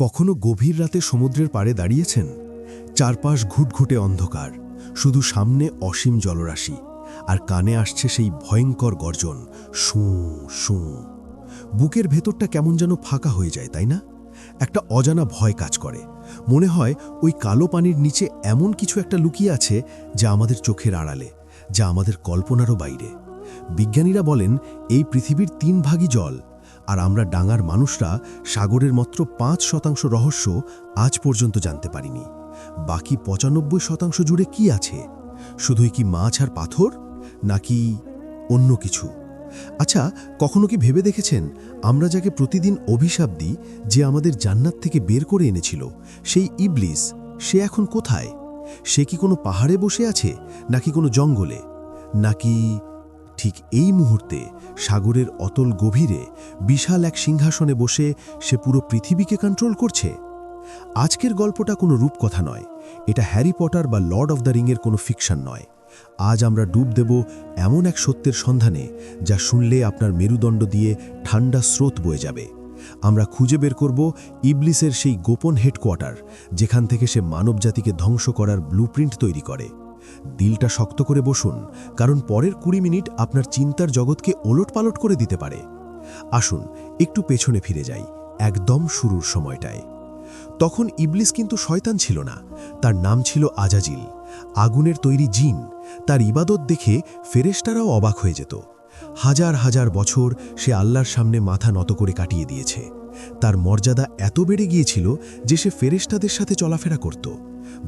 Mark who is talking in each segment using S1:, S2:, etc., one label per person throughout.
S1: কখনো গভীর রাতে সমুদ্রের পাড়ে দাঁড়িয়েছেন? চারপাশ ঘুটঘুটে অন্ধকার, শুধু সামনে অসীম জলরাশি, আর কানে আসছে সেই ভয়ঙ্কর গর্জন, শু শু। বুকের ভেতরটা কেমন যেন ফাঁকা হয়ে যায়, তাই না? একটা অজানা ভয় কাজ করে। মনে হয় ওই কালো পানির নিচে এমন কিছু একটা লুকিয়ে আছে যা আমাদের চোখের আড়ালে, যা আমাদের কল্পনারও বাইরে। বিজ্ঞানীরা বলেন এই পৃথিবীর 3 ভাগই জল, আর আমরা ডাঙার মানুষরা সাগরের মাত্র 5% রহস্য আজ পর্যন্ত জানতে পারিনি। বাকি 95% জুড়ে কি আছে? শুধুই কি মাছ আর পাথর, নাকি অন্য কিছু? আচ্ছা, কখনো কি ভেবে দেখেছেন আমরা যাকে প্রতিদিন অভিশাপ দিই, যে আমাদের জান্নাত থেকে বের করে এনেছিল, সেই ইবলিস, সে এখন কোথায়? সে কি কোনো পাহাড়ে বসে আছে, নাকি কোনো জঙ্গলে, নাকি ঠিক এই মুহূর্তে সাগরের অতল গভীরে বিশাল এক সিংহাসনে বসে সে পুরো পৃথিবীকে কন্ট্রোল করছে? আজকের গল্পটা কোনো রূপকথা নয়, এটা হ্যারি পটার বা লর্ড অফ দ্য রিংয়ের কোনো ফিকশন নয়। আজ আমরা ডুব দেব এমন এক সত্যের সন্ধানে যা শুনলে আপনার মেরুদণ্ড দিয়ে ঠান্ডা স্রোত বয়ে যাবে। আমরা খুঁজে বের করব ইবলিসের সেই গোপন হেডকোয়ার্টার, যেখান থেকে সে মানবজাতিকে ধ্বংস করার ব্লুপ্রিন্ট তৈরি করে। দিলটা শক্ত করে বসুন, কারণ পরের 20 মিনিট আপনার চিন্তার জগৎকে ওলটপালট করে দিতে পারে। আসুন একটু পেছনে ফিরে যাই, একদম শুরুর সময়টায়। তখন ইবলিস কিন্তু শয়তান ছিল না, তার নাম ছিল আজাজিল, আগুনের তৈরি জিন। তার ইবাদত দেখে ফেরেশতারাও অবাক হয়ে যেত। হাজার হাজার বছর সে আল্লাহর সামনে মাথা নত করে কাটিয়ে দিয়েছে। তার মর্যাদা এত বেড়ে গিয়েছিল যে সে ফেরেশতাদের সাথে চলাফেরা করত।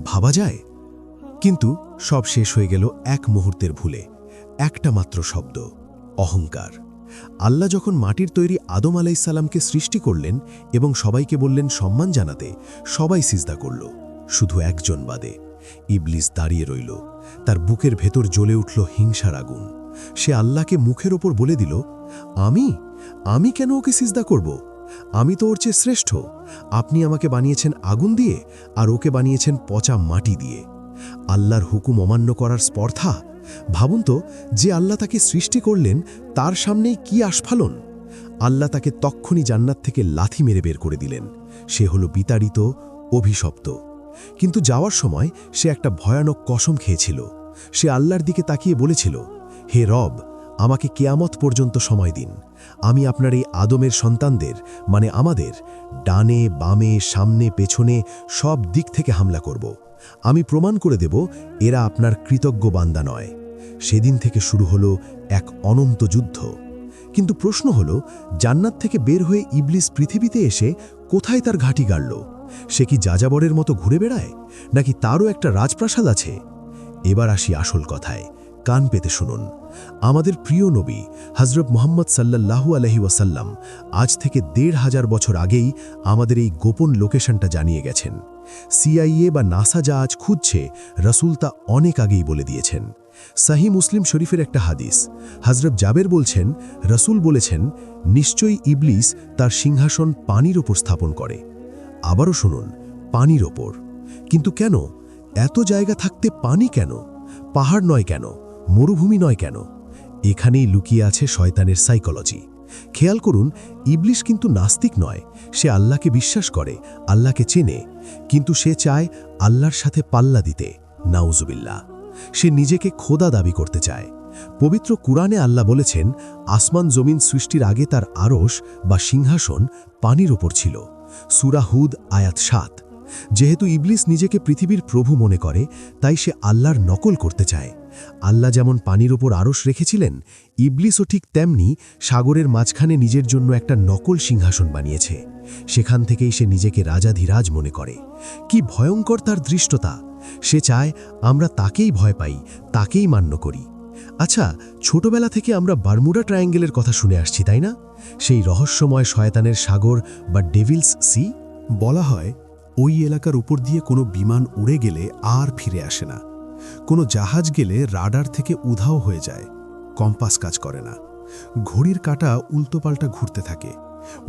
S1: ভাবা যায়? কিন্তু সব শেষ হয়ে গেল এক মুহূর্তের ভুলে। একটা মাত্র শব্দ, অহংকার। আল্লাহ যখন মাটির তৈরি আদম আলাইসাল্লামকে সৃষ্টি করলেন এবং সবাইকে বললেন সম্মান জানাতে, সবাই সিজদা করল, শুধু একজন বাদে। ইবলিস দাঁড়িয়ে রইল, তার বুকের ভেতর জ্বলে উঠল হিংসার আগুন। সে আল্লাহকে মুখের ওপর বলে দিল, আমি কেন ওকে সিজদা করব? আমি তো ওর চেয়ে শ্রেষ্ঠ। আপনি আমাকে বানিয়েছেন আগুন দিয়ে, আর ওকে বানিয়েছেন পচা মাটি দিয়ে। আল্লাহর হুকুম অমান্য করার স্পর্ধা! ভাবুন তো, যে আল্লাহ তাকে সৃষ্টি করলেন তার সামনেই কি আস্ফালন! আল্লাহ তাকে তক্ষুনি জান্নাত থেকে লাথি মেরে বের করে দিলেন। সে হলো বিতাড়িত, অভিশপ্ত। কিন্তু যাওয়ার সময় সে একটা ভয়ানক কসম খেয়েছিল। সে আল্লাহর দিকে তাকিয়ে বলেছিল, হে রব, আমাকে কিয়ামত পর্যন্ত সময় দিন। আমি আপনার এই আদমের সন্তানদের, মানে আমাদের, ডানে বামে সামনে পেছনে সব দিক থেকে হামলা করব। আমি প্রমাণ করে দেব এরা আপনার কৃতজ্ঞ বান্দা নয়। সেদিন থেকে শুরু হলো এক অনন্ত যুদ্ধ। কিন্তু প্রশ্ন হলো, জান্নাত থেকে বের হয়ে ইবলিস পৃথিবীতে এসে কোথায় তার ঘাঁটি গাড়ল? সে কি যাযাবরের মতো ঘুরে বেড়ায়, নাকি তারও একটা রাজপ্রাসাদ আছে? এবার আসি আসল কথায়, কান পেতে শুনুন। আমাদের প্রিয় নবী হযরত মুহাম্মদ সাল্লাল্লাহু আলাইহি ওয়াসাল্লাম আজ থেকে ১৫০০ বছর আগেই আমাদের এই গোপন লোকেশনটা জানিয়ে গেছেন। সিআইএ বা নাসা যা আজ খুঁজছে, রাসূল তা অনেক আগেই বলে দিয়েছেন। সহিহ মুসলিম শরীফের একটা হাদিস, হযরত জাবের বলছেন, রাসূল বলেছেন, নিশ্চয়ই ইবলিস তার সিংহাসন পানির ওপর স্থাপন করে। আবারও শুনুন, পানির ওপর। কিন্তু কেন? এত জায়গা থাকতে পানি কেন? পাহাড় নয় কেন? মরুভূমি নয় কেন? এখানেই লুকিয়ে আছে শয়তানের সাইকোলজি। খেয়াল করুন, ইবলিস কিন্তু নাস্তিক নয়। সে আল্লাহকে বিশ্বাস করে, আল্লাহকে চেনে, কিন্তু সে চায় আল্লাহর সাথে পাল্লা দিতে। নাউজুবিল্লাহ। সে নিজেকে খোদা দাবি করতে চায়। পবিত্র কুরআনে আল্লাহ বলেছেন, আসমান জমিন সৃষ্টির আগে তার আরশ বা সিংহাসন পানির ওপর ছিল। সূরা হুদ আয়াত ৭। যেহেতু ইবলিস নিজেকে পৃথিবীর প্রভু মনে করে, তাই সে আল্লাহর নকল করতে চায়। আল্লাহ যেমন পানির ওপর আরশ রেখেছিলেন, ইবলিসও ঠিক তেমনি সাগরের মাঝখানে নিজের জন্য একটা নকল সিংহাসন বানিয়েছে। সেখান থেকেই সে নিজেকে রাজাধিরাজ মনে করে। কি ভয়ঙ্কর তার দৃষ্টতা! সে চায় আমরা তাকেই ভয় পাই, তাকেই মান্য করি। আচ্ছা, ছোটবেলা থেকে আমরা বারমুডা ট্রায়াঙ্গেলের কথা শুনে আসছি, তাই না? সেই রহস্যময় শয়তানের সাগর বা ডেভিলস সি। বলা হয় ওই এলাকার উপর দিয়ে কোনো বিমান উড়ে গেলে আর ফিরে আসে না। কোনো জাহাজ গেলে রাডার থেকে উধাও হয়ে যায়, কম্পাস কাজ করে না, ঘড়ির কাঁটা উল্টোপাল্টা ঘুরতে থাকে।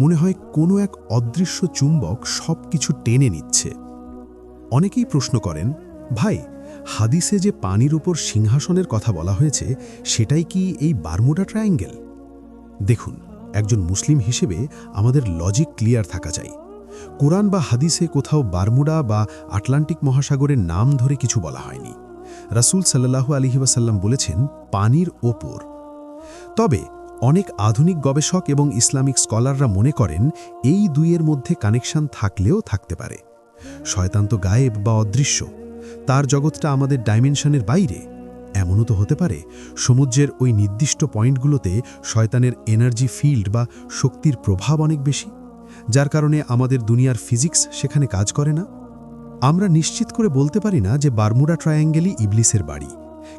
S1: মনে হয় কোনো এক অদৃশ্য চুম্বক সব কিছু টেনে নিচ্ছে। অনেকেই প্রশ্ন করেন, ভাই, হাদিসে যে পানির উপর সিংহাসনের কথা বলা হয়েছে, সেটাই কি এই বারমুডা ট্রায়াঙ্গেল? দেখুন, একজন মুসলিম হিসেবে আমাদের লজিক ক্লিয়ার থাকা চাই। কোরআন বা হাদিসে কোথাও বারমুডা বা আটলান্টিক মহাসাগরের নাম ধরে কিছু বলা হয়নি। রাসূল সাল্লাল্লাহু আলাইহি ওয়াসাল্লাম বলেছেন পানির ওপর। তবে অনেক আধুনিক গবেষক এবং ইসলামিক স্কলাররা মনে করেন এই দুইয়ের মধ্যে কানেকশন থাকলেও থাকতে পারে। শয়তান তো গায়েব বা অদৃশ্য, তার জগৎটা আমাদের ডাইমেনশনের বাইরে। এমনও তো হতে পারে সমুদ্রের ওই নির্দিষ্ট পয়েন্টগুলোতে শয়তানের এনার্জি ফিল্ড বা শক্তির প্রভাব অনেক বেশি, যার কারণে আমাদের দুনিয়ার ফিজিক্স সেখানে কাজ করে না। আমরা নিশ্চিত করে বলতে পারি না যে বারমুডা ট্রায়াঙ্গেলই ইবলিসের বাড়ি,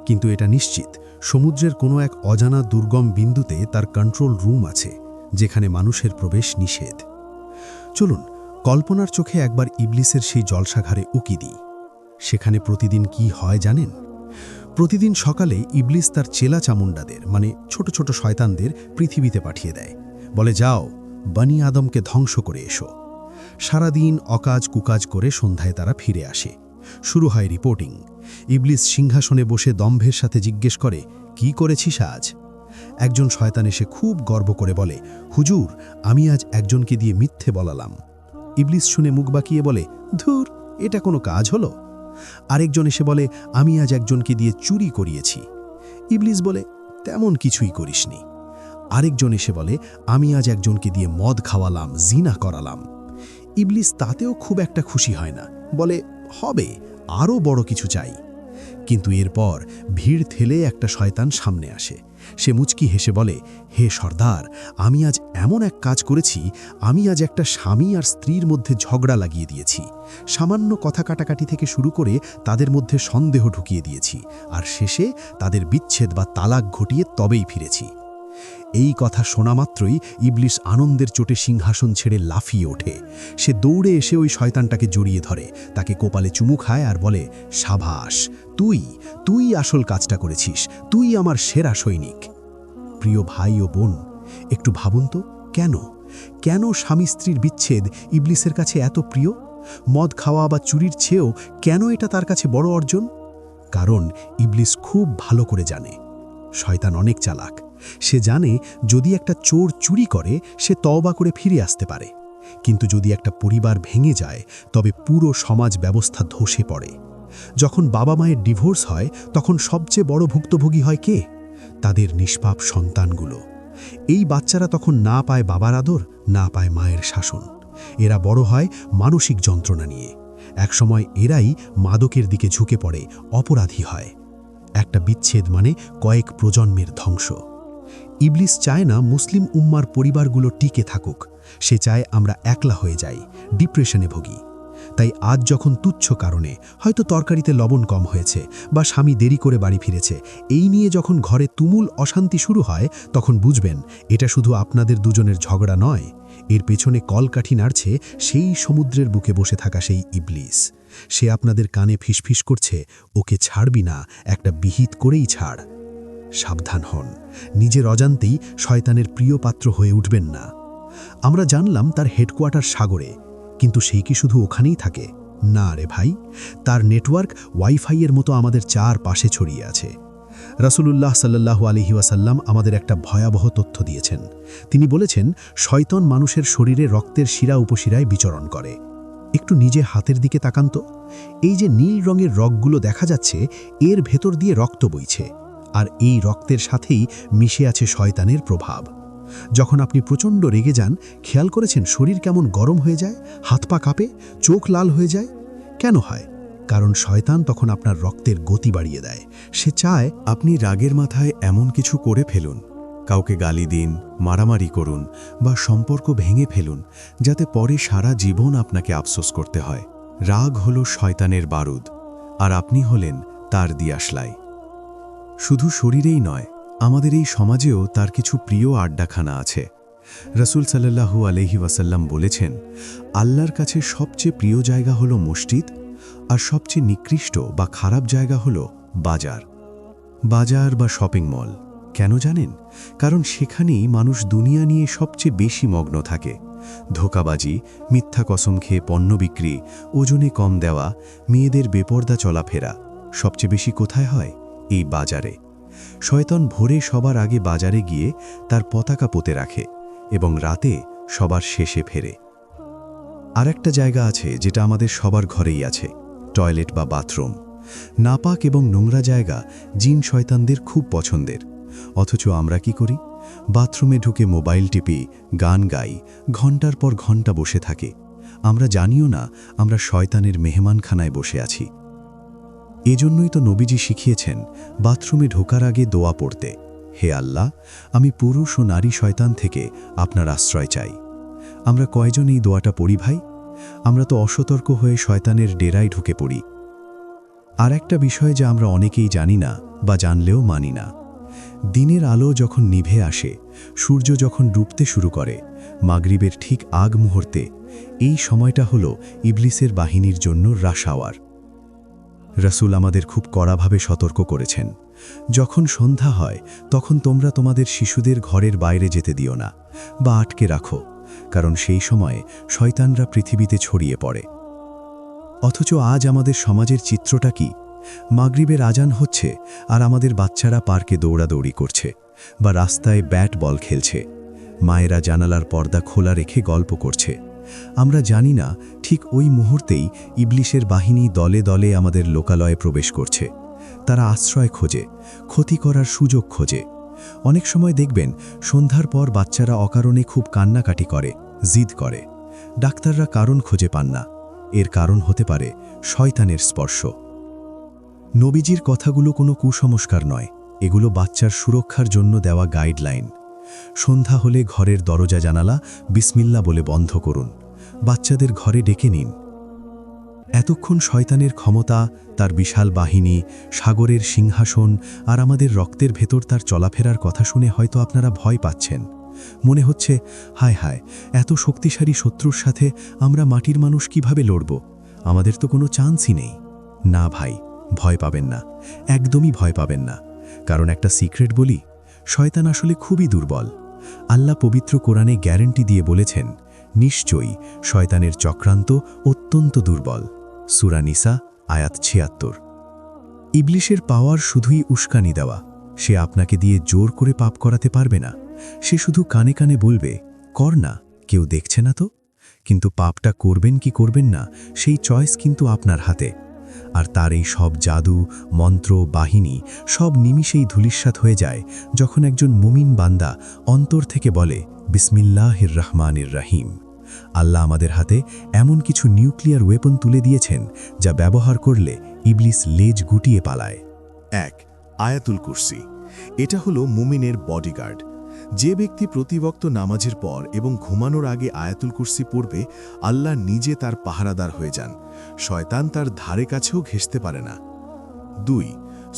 S1: কিন্তু এটা নিশ্চিত সমুদ্রের কোনো এক অজানা দুর্গম বিন্দুতে তার কন্ট্রোল রুম আছে, যেখানে মানুষের প্রবেশ নিষেধ। চলুন কল্পনার চোখে একবার ইবলিসের সেই জলসাঘরে উকি দিই। সেখানে প্রতিদিন কি হয় জানেন? প্রতিদিন সকালে ইবলিস তার চেলা চামুন্ডাদের মানে ছোট ছোট শয়তানদের পৃথিবীতে পাঠিয়ে দেয়, বলে যাও বনি আদমকে ধ্বংস করে এসো। সারাদিন অকাজ কুকাজ করে সন্ধ্যায় তারা ফিরে আসে। শুরু হয় রিপোর্টিং। ইবলিস সিংহাসনে বসে দম্ভের সাথে জিজ্ঞেস করে, কি করেছিস আজ? একজন শয়তান এসে খুব গর্ব করে বলে, হুজুর আমি আজ একজনকে দিয়ে মিথ্যে বলালাম। ইবলিস শুনে মুখ বাঁকিয়ে বলে, ধুর, এটা কোনো কাজ হলো? আরেকজন এসে বলে, আমি আজ একজনকে দিয়ে চুরি করিয়েছি। ইবলিস বলে, তেমন কিছুই করিসনি। আরেকজন এসে বলে, আমি আজ একজনকে দিয়ে মদ খাওয়ালাম, জিনা করালাম। ইবলিস তাতেও খুব একটা খুশি হয় না, বলে হবে, আরও বড় কিছু চাই। কিন্তু এরপর ভিড় ঠেলে একটা শয়তান সামনে আসে। সে মুচকি হেসে বলে, হে সর্দার, আমি আজ এমন এক কাজ করেছি, আমি আজ একটা স্বামী আর স্ত্রীর মধ্যে ঝগড়া লাগিয়ে দিয়েছি। সামান্য কথা কাটাকাটি থেকে শুরু করে তাদের মধ্যে সন্দেহ ঢুকিয়ে দিয়েছি, আর শেষে তাদের বিচ্ছেদ বা তালাক ঘটিয়ে তবেই ফিরেছি। এই কথা শোনা মাত্রই ইবলিস আনন্দের চোটে সিংহাসন ছেড়ে লাফিয়ে ওঠে। সে দৌড়ে এসে ওই শয়তানটাকে জড়িয়ে ধরে, তাকে কোপালে চুমু খায় আর বলে, সাবাস, তুই আসল কাজটা করেছিস, তুই আমার সেরা সৈনিক। প্রিয় ভাই ও বোন, একটু ভাবুন তো, কেন স্বামী স্ত্রীর বিচ্ছেদ ইবলিসের কাছে এত প্রিয়? মদ খাওয়া বা চুরির চেয়েও কেন এটা তার কাছে বড় অর্জন? কারণ ইবলিস খুব ভালো করে জানে শয়তান অনেক চালাক। সে জানে যদি একটা চোর চুরি করে সে তওবা করে ফিরে আসতে পারে, কিন্তু যদি একটা পরিবার ভেঙে যায় তবে পুরো সমাজ ব্যবস্থা ধসে পড়ে। যখন বাবা মায়ের ডিভোর্স হয় তখন সবচেয়ে বড় ভুক্তভোগী হয় কে? তাদের নিষ্পাপ সন্তানগুলো। এই বাচ্চারা তখন না পায় বাবার আদর, না পায় মায়ের শাসন। এরা বড় হয় মানসিক যন্ত্রণা নিয়ে। একসময় এরাই মাদকের দিকে ঝুঁকে পড়ে, অপরাধী হয়। একটা বিচ্ছেদ মানে কয়েক প্রজন্মের ধ্বংস। ইবলিস চায় না মুসলিম উম্মার পরিবারগুলো টিকে থাকুক। সে চায় আমরা একলা হয়ে যাই, ডিপ্রেশনে ভুগি। তাই আজ যখন তুচ্ছ কারণে, হয়তো তরকারিতে লবণ কম হয়েছে বা স্বামী দেরি করে বাড়ি ফিরেছে, এই নিয়ে যখন ঘরে তুমুল অশান্তি শুরু হয়, তখন বুঝবেন এটা শুধু আপনাদের দুজনের ঝগড়া নয়, এর পেছনে কলকাঠি নাড়ছে সেই সমুদ্রের বুকে বসে থাকা সেই ইবলিস। সে আপনাদের কানে ফিসফিস করছে, ওকে ছাড়বি না, একটা বিহিত করেই ছাড়। সাবধান হন, নিজের অজান্তেই শয়তানের প্রিয় পাত্র হয়ে উঠবেন না। আমরা জানলাম তার হেডকোয়ার্টার সাগরে, কিন্তু সেই কি শুধু ওখানেই থাকে? না রে ভাই, তার নেটওয়ার্ক ওয়াইফাইয়ের মতো আমাদের চারপাশে ছড়িয়ে আছে। রাসূলুল্লাহ সাল্লাল্লাহু আলাইহি ওয়াসাল্লাম আমাদের একটা ভয়াবহ তথ্য দিয়েছেন। তিনি বলেছেন, শয়তান মানুষের শরীরে রক্তের শিরা উপশিরায় বিচরণ করে। একটু নিজে হাতের দিকে তাকান তো, এই যে নীল রঙের রগগুলো দেখা যাচ্ছে, এর ভেতর দিয়ে রক্ত বইছে, আর এই রক্তের সাথেই মিশে আছে শয়তানের প্রভাব। যখন আপনি প্রচণ্ড রেগে যান, খেয়াল করেছেন শরীর কেমন গরম হয়ে যায়, হাত পা কাঁপে, চোখ লাল হয়ে যায়? কেন হয়? কারণ শয়তান তখন আপনার রক্তের গতি বাড়িয়ে দেয়। সে চায়
S2: আপনি রাগের মাথায় এমন কিছু করে ফেলুন, কাউকে গালি দিন, মারামারি করুন বা সম্পর্ক ভেঙে ফেলুন, যাতে পরে সারা জীবন আপনাকে আফসোস করতে হয়। রাগ হলো শয়তানের বারুদ, আর আপনি হলেন তার দিয়াশলাই। শুধু শরীরেই নয়, আমাদের এই সমাজেও তার কিছু প্রিয় আড্ডাখানা আছে। রাসূল সাল্লাল্লাহু আলাইহি ওয়াসাল্লাম বলেছেন, আল্লাহর কাছে সবচেয়ে প্রিয় জায়গা হলো মসজিদ, আর সবচেয়ে নিকৃষ্ট বা খারাপ জায়গা হলো বাজার বা শপিং মল। কেন জানেন? কারণ সেখানেই মানুষ দুনিয়া নিয়ে সবচেয়ে বেশি মগ্ন থাকে। ধোঁকাবাজি, মিথ্যা কসম খেয়ে পণ্য বিক্রি, ওজনে কম দেওয়া, মেয়েদের বেপর্দা চলাফেরা সবচেয়ে বেশি কোথায় হয়? এই বাজারে। শয়তান ভোরে সবার আগে বাজারে গিয়ে তার পতাকা পোতে রাখে এবং রাতে সবার শেষে ফেরে। আর একটা জায়গা আছে যেটা আমাদের সবার ঘরেই আছে, টয়লেট বা বাথরুম। নাপাক এবং নোংরা জায়গা জিন শয়তানদের খুব পছন্দের। অথচ আমরা কি করি? বাথরুমে ঢুকে মোবাইল টিপি, গান গাই, ঘন্টার পর ঘন্টা বসে থাকে। আমরা জানিও না আমরা শয়তানের মেহমানখানায় বসে আছি। এজন্যই তো নবীজি শিখিয়েছেন বাথরুমে ঢোকার আগে দোয়া পড়তে, হে আল্লাহ, আমি পুরুষ ও নারী শয়তান থেকে আপনার আশ্রয় চাই। আমরা কয়জন এই দোয়াটা পড়ি ভাই? আমরা তো অসতর্ক হয়ে শয়তানের ডেরায় ঢুকে পড়ি। আর একটা বিষয় যা আমরা অনেকেই জানি না বা জানলেও মানি না, দিনের আলো যখন নিভে আসে, সূর্য যখন ডুবতে শুরু করে, মাগরিবের ঠিক আগ মুহূর্তে, এই সময়টা হলো ইবলিসের বাহিনীর জন্য রাশ আওয়ার। রাসূল আমাদের খুব কড়াভাবে সতর্ক করেছেন, যখন সন্ধ্যা হয় তখন তোমরা তোমাদের শিশুদের ঘরের বাইরে যেতে দিও না বা আটকে রাখো, কারণ সেই সময়ে শয়তানরা পৃথিবীতে ছড়িয়ে পড়ে। অথচ আজ আমাদের সমাজের চিত্রটা কি? মাগরিবের আজান হচ্ছে আর আমাদের বাচ্চারা পার্কে দৌড়াদৌড়ি করছে বা রাস্তায় ব্যাট বল খেলছে। মায়েরা জানালার পর্দা খোলা রেখে গল্প করছে। আমরা জানি না ঠিক ওই মুহূর্তেই ইবলিসের বাহিনী দলে দলে আমাদের লোকালয়ে প্রবেশ করছে। তারা আশ্রয় খোঁজে, ক্ষতি করার সুযোগ খোঁজে। অনেক সময় দেখবেন সন্ধ্যার পর বাচ্চারা অকারণে খুব কান্নাকাটি করে, জিদ করে। ডাক্তাররা কারণ খুঁজে পান না। এর কারণ হতে পারে শয়তানের স্পর্শ। নবীজির কথাগুলো কোনো কুসংস্কার নয়, এগুলো বাচ্চার সুরক্ষার জন্য দেওয়া গাইডলাইন। সন্ধ্যা হলে ঘরের দরজা জানালা বিসমিল্লাহ বলে বন্ধ করুন, বাচ্চাদের ঘরে ডেকে নিন। এতক্ষণ শয়তানের ক্ষমতা, তার বিশাল বাহিনী, সাগরের সিংহাসন আর আমাদের রক্তের ভেতর তার চলাফেরার কথা শুনে হয়তো আপনারা ভয় পাচ্ছেন। মনে হচ্ছে, হায় হায়, এত শক্তিশালী শত্রুর সাথে আমরা মাটির মানুষ কিভাবে লড়ব? আমাদের তো কোনো চান্সই নেই। না ভাই, ভয় পাবেন না, একদমই ভয় পাবেন না। কারণ একটা সিক্রেট বলি, শয়তান আসলে খুবই দুর্বল। আল্লাহ পবিত্র কোরআনে গ্যারান্টি দিয়ে বলেছেন, নিশ্চয়ই শয়তানের চক্রান্ত অত্যন্ত দুর্বল। সূরা নিসা আয়াত ৭৬। ইবলিসের পাওয়ার শুধুই উস্কানি দেওয়া। সে আপনাকে দিয়ে জোর করে পাপ করাতে পারবে না। সে শুধু কানে কানে বলবে, কর না, কেউ দেখছে না তো। কিন্তু পাপটা করবেন কি করবেন না, সেই চয়েস কিন্তু আপনার হাতে। আর তার এই সব জাদু, মন্ত্র, বাহিনী সব নিমিষেই ধূলিসাৎ হয়ে যায় যখন একজন মুমিন বান্দা অন্তর থেকে বলে, বিসমিল্লাহির রহমানির রহিম। আল্লাহ আমাদের হাতে এমন কিছু নিউক্লিয়ার ওয়েপন তুলে দিয়েছেন যা ব্যবহার করলে ইবলিস লেজ গুটিয়ে পালায়।
S3: ১. আয়াতুল কুরসি। এটা হলো মুমিনের বডিগার্ড। যে ব্যক্তি প্রতিবক্ত নামাজের পর এবং ঘুমানোর আগে আয়াতুল কুরসি পড়বে, আল্লাহ নিজে তার পাহারাদার হয়ে যান। শয়তান তার ধারে কাছেও ঘেঁষতে পারে না। ২.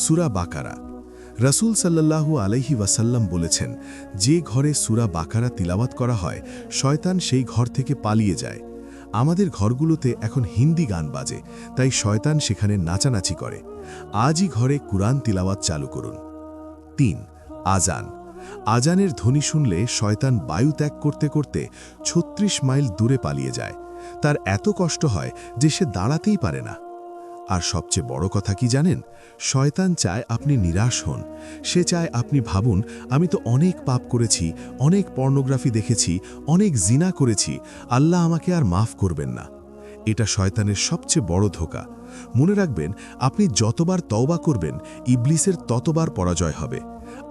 S3: সূরা বাকারা। রাসূল সাল্লাল্লাহু আলাইহি ওয়াসাল্লাম বলেছেন, যে ঘরে সূরা বাকারা তিলাওয়াত করা হয়, শয়তান সেই ঘর থেকে পালিয়ে যায়। আমাদের ঘরগুলোতে এখন হিন্দি গান বাজে, তাই শয়তান সেখানে নাচানাচি করে। আজই ঘরে কুরআন তিলাওয়াত চালু করুন। ৩. আজান। আজানের ধ্বনি শুনলে শয়তান বায়ু ত্যাগ করতে করতে ৩৬ মাইল দূরে পালিয়ে যায়। তার এত কষ্ট হয় যে সে দাঁড়াতেই পারে না। আর সবচেয়ে বড় কথা কি জানেন? শয়তান চায় আপনি নিরাশ হন। সে চায় আপনি ভাবুন, আমি তো অনেক পাপ করেছি, অনেক পর্নোগ্রাফি দেখেছি, অনেক জিনা করেছি, আল্লাহ আমাকে আর মাফ করবেন না। এটা শয়তানের সবচেয়ে বড় ধোঁকা। মনে রাখবেন, আপনি যতবার তওবা করবেন, ইবলিসের ততবার পরাজয় হবে।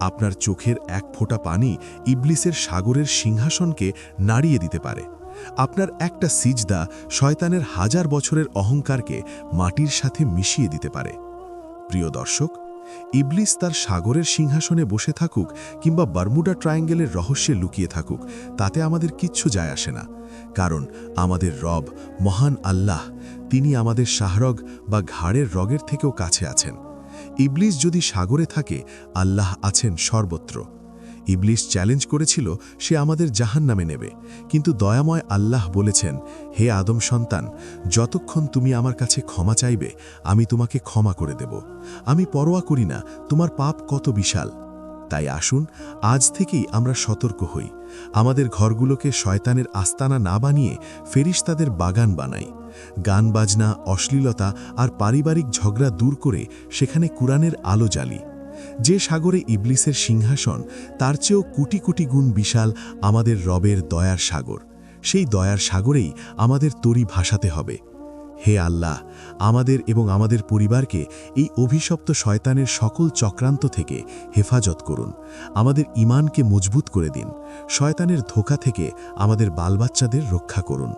S3: আপনার চোখের এক ফোঁটা পানি ইবলিসের সাগরের সিংহাসনকে নাড়িয়ে দিতে পারে। আপনার একটা সিজদা শয়তানের ১০০০ বছরের অহংকারকে মাটির সাথে মিশিয়ে দিতে পারে। প্রিয় দর্শক, ইবলিস তার সাগরের সিংহাসনে বসে থাকুক কিংবা বারমুডা ট্রায়াঙ্গেলের রহস্যে লুকিয়ে থাকুক, তাতে আমাদের কিচ্ছু যায় আসে না। কারণ আমাদের রব মহান আল্লাহ, তিনি আমাদের শাহরগ বা ঘাড়ের রগের থেকেও কাছে আছেন। ইবলিস যদি সাগরে থাকে, আল্লাহ আছেন সর্বত্র। ইবলিস চ্যালেঞ্জ করেছিল সে আমাদের জাহান্নামে নেবে, কিন্তু দয়াময় আল্লাহ বলেছেন, হে আদম সন্তান, যতক্ষণ তুমি আমার কাছে ক্ষমা চাইবে, আমি তোমাকে ক্ষমা করে দেব। আমি পরোয়া করি না তোমার পাপ কত বিশাল। তাই আসুন আজ থেকেই আমরা সতর্ক হই। আমাদের ঘরগুলোকে শয়তানের আস্তানা না বানিয়ে ফেরেশতাদের বাগান বানাই। গান বাজনা, অশ্লীলতা আর পারিবারিক ঝগড়া দূর করে সেখানে কুরআনের আলো জ্বালি। যে সাগরে ইবলিসের সিংহাসন, তার চেয়েও কোটি কোটি গুণ বিশাল আমাদের রবের দয়ার সাগর। সেই দয়ার সাগরেই আমাদের তরি ভাসাতে হবে। হে আল্লাহ, আমাদের এবং আমাদের পরিবারকে এই অভিশপ্ত শয়তানের সকল চক্রান্ত থেকে হেফাজত করুন। আমাদের ঈমানকে মজবুত করে দিন। শয়তানের ধোঁকা থেকে আমাদের বালবাচ্চাদের রক্ষা করুন।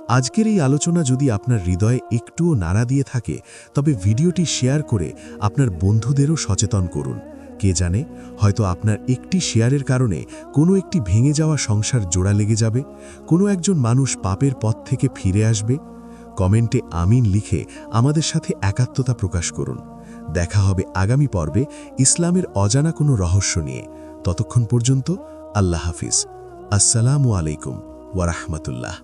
S3: আজকের এই আলোচনা যদি আপনার হৃদয়ে একটুও নাড়া দিয়ে থাকে, তবে ভিডিওটি শেয়ার করে আপনার বন্ধুদেরও সচেতন করুন। কে জানে, হয়তো আপনার একটি শেয়ারের কারণে কোনো একটি ভেঙে যাওয়া সংসার জোড়া লেগে যাবে, কোনো একজন মানুষ পাপের পথ থেকে ফিরে আসবে। কমেন্টে আমিন লিখে আমাদের সাথে একাত্মতা প্রকাশ করুন। দেখা হবে আগামী পর্বে ইসলামের অজানা কোনো রহস্য নিয়ে। ততক্ষণ পর্যন্ত আল্লাহ হাফিজ। আসসালামু আলাইকুম ওয়া রাহমাতুল্লাহ।